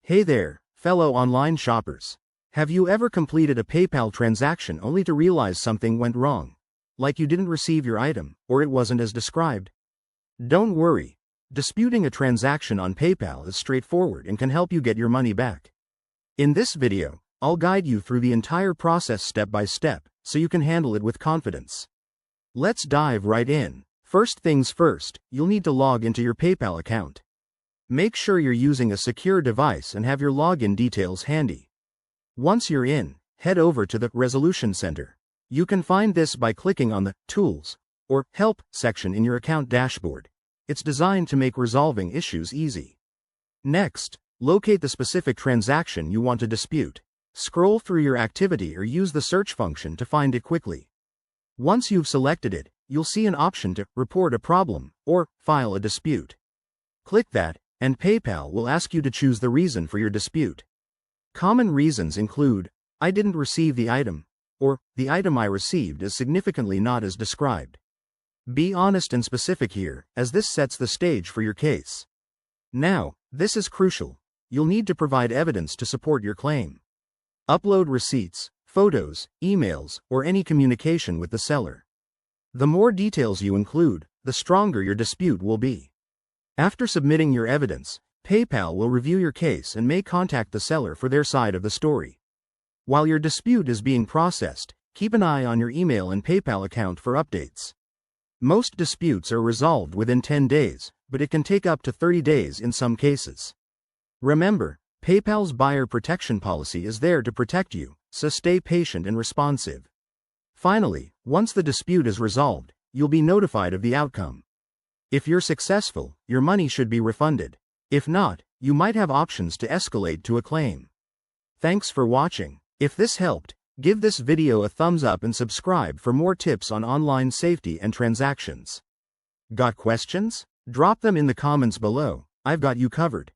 Hey there, fellow online shoppers. Have you ever completed a PayPal transaction only to realize something went wrong? Like you didn't receive your item, or it wasn't as described? Don't worry. Disputing a transaction on PayPal is straightforward and can help you get your money back. In this video, I'll guide you through the entire process step by step, so you can handle it with confidence. Let's dive right in. First things first, you'll need to log into your PayPal account. Make sure you're using a secure device and have your login details handy. Once you're in, head over to the Resolution Center. You can find this by clicking on the Tools or Help section in your account dashboard. It's designed to make resolving issues easy. Next, locate the specific transaction you want to dispute. Scroll through your activity or use the search function to find it quickly. Once you've selected it, you'll see an option to Report a problem or File a dispute. Click that, and PayPal will ask you to choose the reason for your dispute. Common reasons include, I didn't receive the item, or the item I received is significantly not as described. Be honest and specific here, as this sets the stage for your case. Now, this is crucial. You'll need to provide evidence to support your claim. Upload receipts, photos, emails, or any communication with the seller. The more details you include, the stronger your dispute will be. After submitting your evidence, PayPal will review your case and may contact the seller for their side of the story. While your dispute is being processed, keep an eye on your email and PayPal account for updates. Most disputes are resolved within 10 days, but it can take up to 30 days in some cases. Remember, PayPal's buyer protection policy is there to protect you, so stay patient and responsive. Finally, once the dispute is resolved, you'll be notified of the outcome. If you're successful, your money should be refunded. If not, you might have options to escalate to a claim. Thanks for watching. If this helped, give this video a thumbs up and subscribe for more tips on online safety and transactions. Got questions? Drop them in the comments below. I've got you covered.